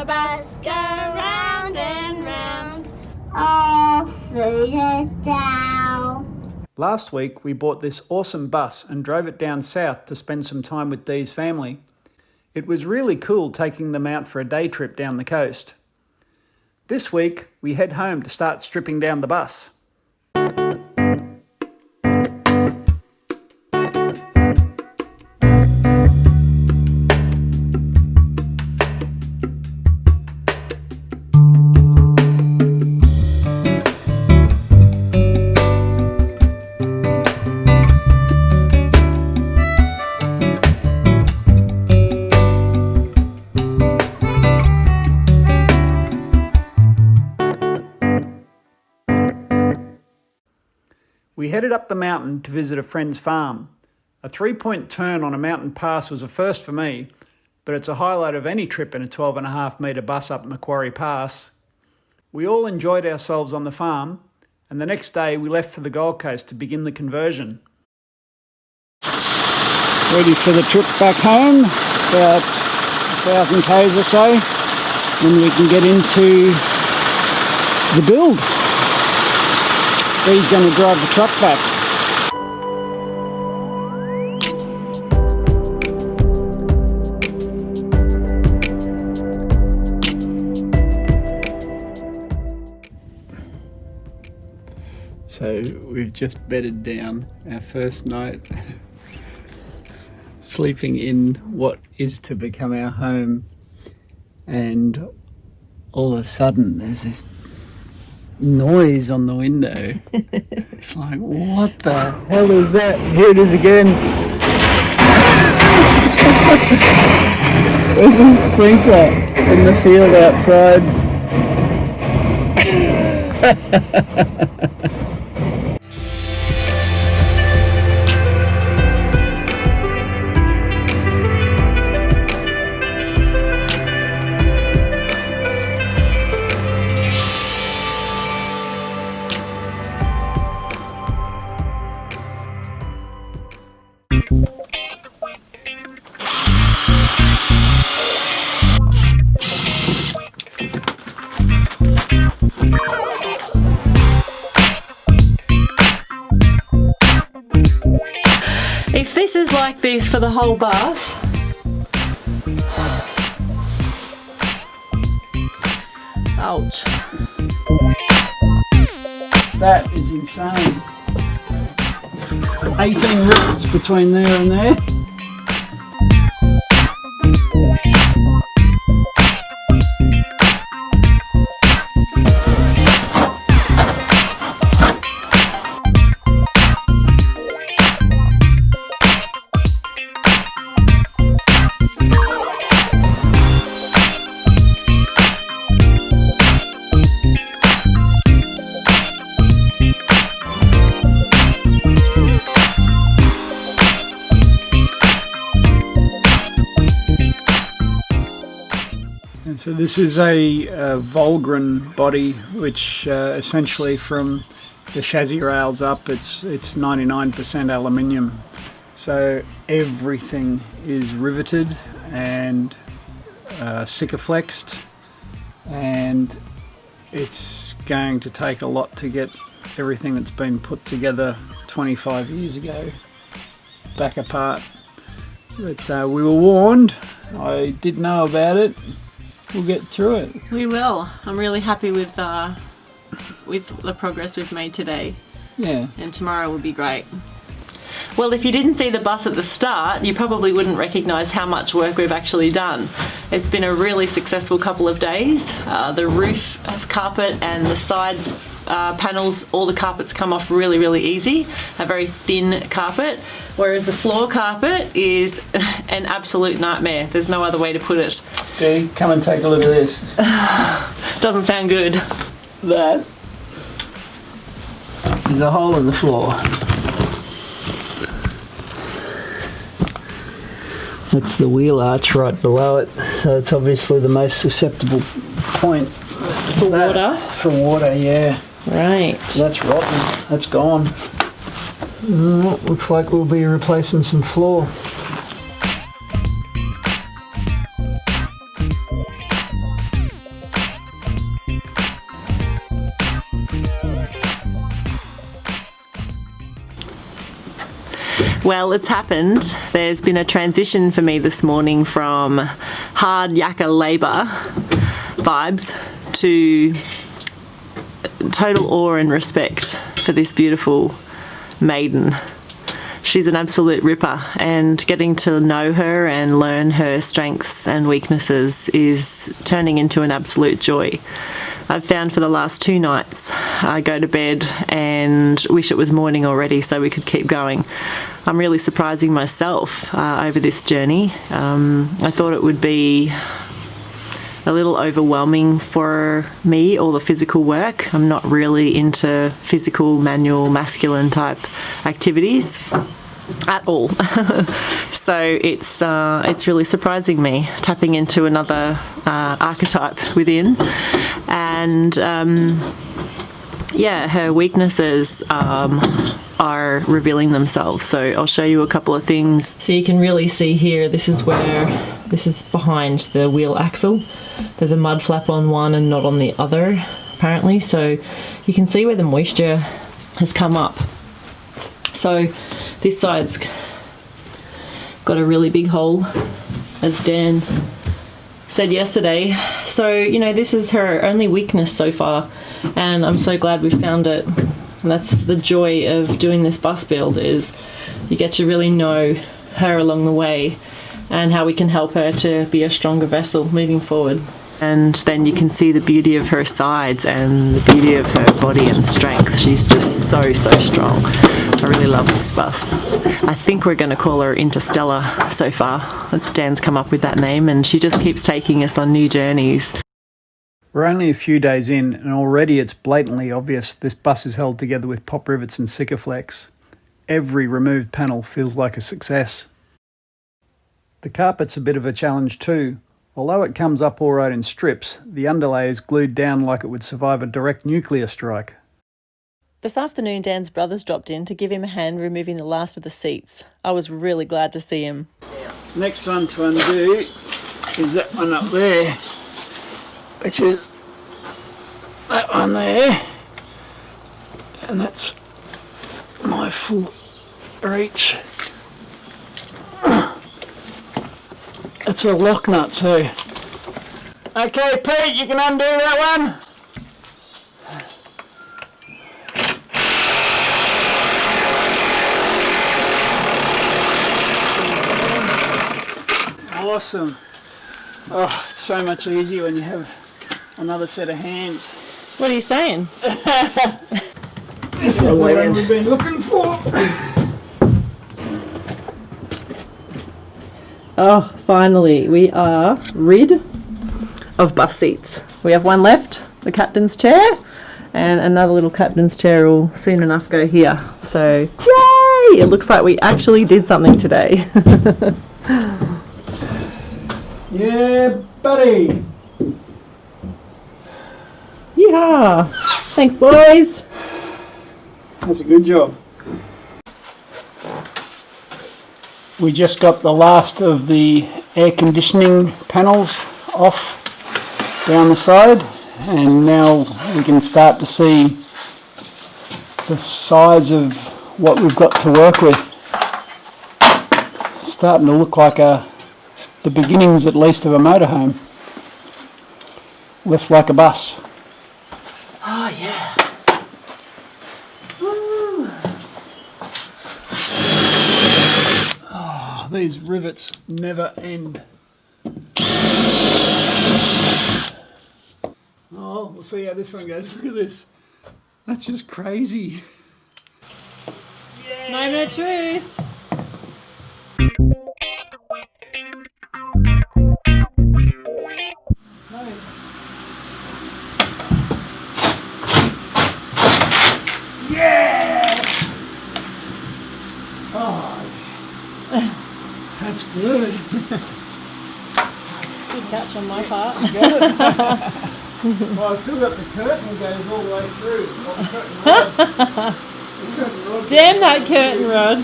the bus go round and round, off we head down. Last week we bought this awesome bus and drove it down south to spend some time with Dee's family. It was really cool taking them out for a day trip down the coast. This week we head home to start stripping down the bus. We headed up the mountain to visit a friend's farm. A 3-point turn on a mountain pass was a first for me, but it's a highlight of any trip in a 12.5 metre bus up Macquarie Pass. We all enjoyed ourselves on the farm, and the next day we left for the Gold Coast to begin the conversion. Ready for the trip back home, about 1,000 k's or so, then we can get into the build. He's going to drive the truck back. So we've just bedded down our first night, sleeping in what is to become our home, and all of a sudden there's this noise on the window. It's like, what the hell is that? Here it is again. There's a sprinkler in the field outside. If this is like this for the whole bus, ouch. That is insane. 18 rivets between there and there. And so this is a Volgren body, which essentially from the chassis rails up, it's 99% aluminium. So everything is riveted and Sikaflexed, and it's going to take a lot to get everything that's been put together 25 years ago back apart. But we were warned. I did know about it. We'll get through it. We will. I'm really happy with the progress we've made today. Yeah. And tomorrow will be great. Well, if you didn't see the bus at the start, you probably wouldn't recognise how much work we've actually done. It's been a really successful couple of days. The roof carpet and the side panels, all the carpets come off really, really easy. A very thin carpet, whereas the floor carpet is an absolute nightmare. There's no other way to put it. Dee, come and take a look at this. Doesn't sound good. That is a hole in the floor. That's the wheel arch right below it, so it's obviously the most susceptible point. For water? For water, yeah. Right. So that's rotten. That's gone. Looks like we'll be replacing some floor. Well, it's happened. There's been a transition for me this morning from hard yakka labour vibes to total awe and respect for this beautiful maiden. She's an absolute ripper, and getting to know her and learn her strengths and weaknesses is turning into an absolute joy. I've found for the last 2 nights I go to bed and wish it was morning already so we could keep going. I'm really surprising myself over this journey. I thought it would be a little overwhelming for me, all the physical work. I'm not really into physical, manual, masculine type activities at all. So it's really surprising me, tapping into another archetype within. And yeah, her weaknesses are revealing themselves. So I'll show you a couple of things. So you can really see here, this is behind the wheel axle. There's a mud flap on one and not on the other, apparently. So you can see where the moisture has come up. So this side's got a really big hole, as Dan said yesterday. So, you know, this is her only weakness so far, and I'm so glad we found it. And that's the joy of doing this bus build, is you get to really know her along the way and how we can help her to be a stronger vessel moving forward. And then you can see the beauty of her sides and the beauty of her body and strength. She's just so strong. I really love this bus. I think we're going to call her Interstellar so far. Dan's come up with that name, and she just keeps taking us on new journeys. We're only a few days in, and already it's blatantly obvious this bus is held together with pop rivets and Sikaflex. Every removed panel feels like a success. The carpet's a bit of a challenge too. Although it comes up all right in strips, the underlay is glued down like it would survive a direct nuclear strike. This afternoon, Dan's brothers dropped in to give him a hand removing the last of the seats. I was really glad to see him. Next one to undo is that one up there, which is that one there, and that's my full reach. It's a lock nut too. Okay, Pete, you can undo that one. Awesome. Oh, it's so much easier when you have another set of hands. What are you saying? This is the one we've been looking for. Oh, finally, we are rid of bus seats. We have one left, the captain's chair, and another little captain's chair will soon enough go here. So, yay! It looks like we actually did something today. Yeah, buddy. Yeehaw! Thanks, boys. That's a good job. We just got the last of the air conditioning panels off down the side, and now we can start to see the size of what we've got to work with. It's starting to look like the beginnings, at least, of a motorhome. Less like a bus. Oh, yeah. Oh, these rivets never end. Oh, we'll see how this one goes. Look at this. That's just crazy. Moment of truth. Yes! Oh, that's good. Good catch on my part. Got it. Well, I've still got the curtain goes all the way through. Oh, the curtain rod. The curtain rod. Damn that curtain rod.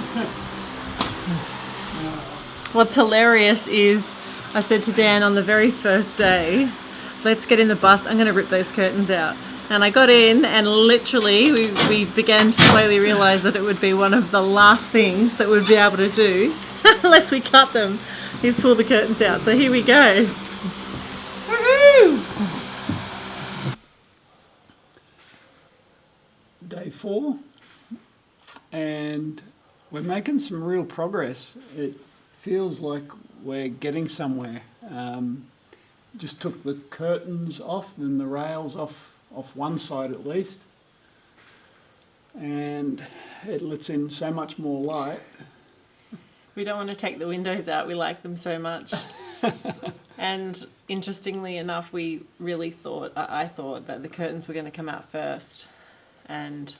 What's hilarious is I said to Dan on the very first day, let's get in the bus, I'm going to rip those curtains out. And I got in, and literally we began to slowly realise that it would be one of the last things that we'd be able to do unless we cut them, is pull the curtains out. So here we go. Woohoo! Day 4, and we're making some real progress. It feels like we're getting somewhere. Just took the curtains off and the rails off one side at least, and it lets in so much more light. We don't want to take the windows out, we like them so much. And interestingly enough, we really thought, I thought that the curtains were going to come out first, and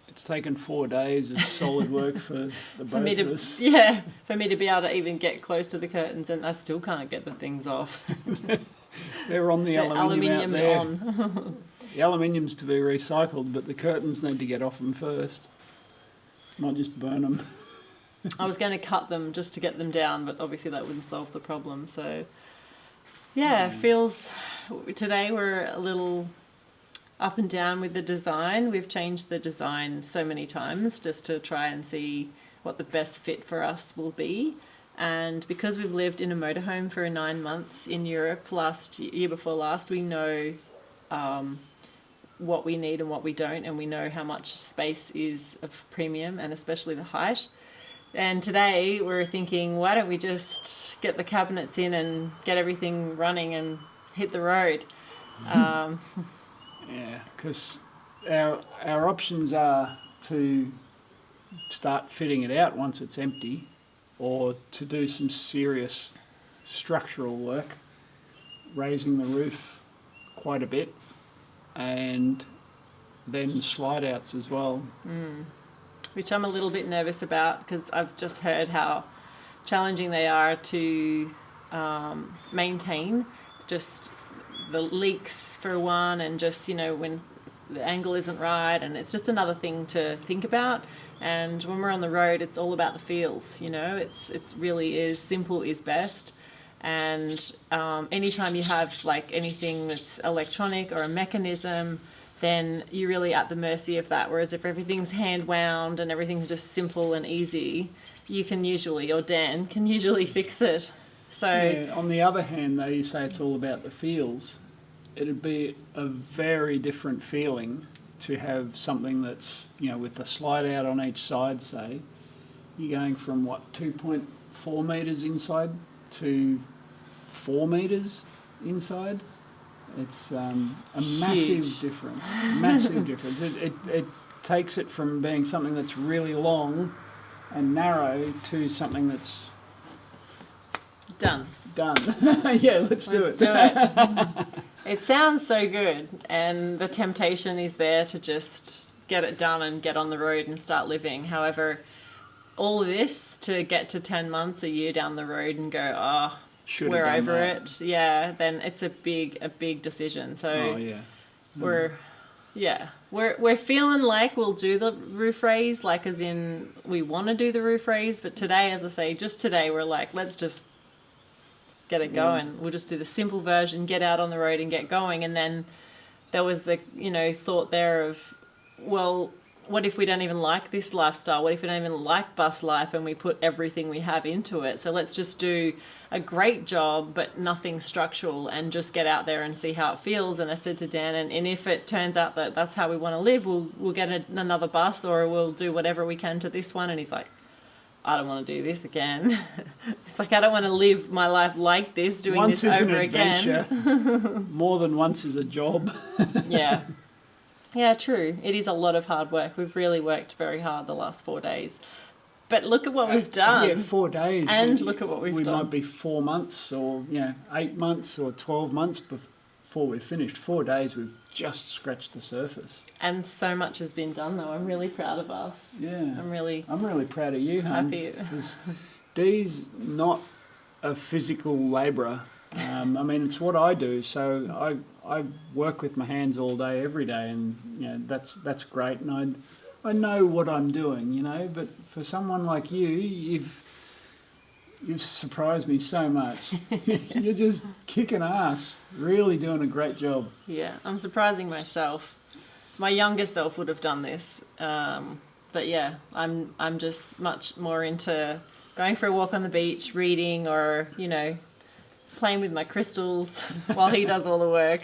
it's taken 4 days of solid work for the both of us. Yeah, for me to be able to even get close to the curtains, and I still can't get the things off. They're on the aluminium out there. On. The aluminium's to be recycled, but the curtains need to get off them first. Might just burn them. I was going to cut them just to get them down, but obviously that wouldn't solve the problem. So, yeah, it feels... Today we're a little up and down with the design. We've changed the design so many times just to try and see what the best fit for us will be. And because we've lived in a motorhome for 9 months in Europe year before last, we know what we need and what we don't, and we know how much space is of premium, and especially the height. And today we're thinking, why don't we just get the cabinets in and get everything running and hit the road? Yeah, because our options are to start fitting it out once it's empty, or to do some serious structural work, raising the roof quite a bit, and then slide outs as well. Which I'm a little bit nervous about, because I've just heard how challenging they are to maintain. Just the leaks for one, and just, you know, when the angle isn't right, and it's just another thing to think about. And when we're on the road, it's all about the feels, you know. It's really is simple is best. And anytime you have like anything that's electronic or a mechanism, then you're really at the mercy of that. Whereas if everything's hand wound and everything's just simple and easy, you can usually, or Dan can usually fix it. So yeah, on the other hand, though, you say it's all about the feels. It'd be a very different feeling to have something that's, you know, with a slide out on each side, say, you're going from what, 2.4 metres inside to 4 metres inside. It's a massive difference. Massive difference. It takes it from being something that's really long and narrow to something that's done. Yeah, let's do it. It sounds so good, and the temptation is there to just get it done and get on the road and start living. However, all of this to get to 10 months, a year down the road and go, oh, we're over it. Yeah, then it's a big decision. So we're feeling like we'll do the roof raise, like as in we want to do the roof raise, but today, as I say, just today we're like, let's just get it going. We'll just do the simple version, get out on the road and get going. And then there was the, you know, thought there of, well, what if we don't even like this lifestyle? What if we don't even like bus life and we put everything we have into it? So let's just do a great job, but nothing structural, and just get out there and see how it feels. And I said to Dan, and if it turns out that that's how we want to live, we'll get another bus, or we'll do whatever we can to this one. And he's like, I don't want to do this again. It's like, I don't want to live my life like this, doing once this over is an adventure. again. More than once is a job. Yeah, true. It is a lot of hard work. We've really worked very hard the last 4 days. But look at what we've done. Yeah, 4 days. And look at what we've done. We might be 4 months, or 8 months or 12 months before we're finished. 4 days, we've just scratched the surface. And so much has been done, though. I'm really proud of us. Yeah. I'm really proud of you, hon. happy. Because Dee's not a physical labourer. I mean, it's what I do. So I work with my hands all day, every day, and that's great. And I know what I'm doing, But for someone like you, You've surprised me so much. You're just kicking ass. Really doing a great job. Yeah, I'm surprising myself. My younger self would have done this, but yeah, I'm just much more into going for a walk on the beach, reading, or playing with my crystals while he does all the work.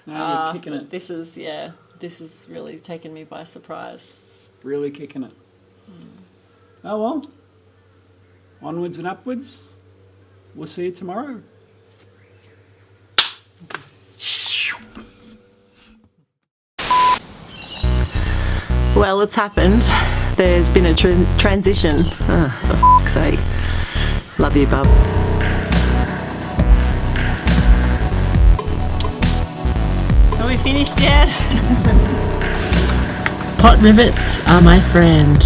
No, you're kicking it. This has really taken me by surprise. Really kicking it. Oh well. Onwards and upwards. We'll see you tomorrow. Well, it's happened. There's been a transition. Oh, for f***'s sake. Love you, bub. Are we finished yet? Pot rivets are my friend.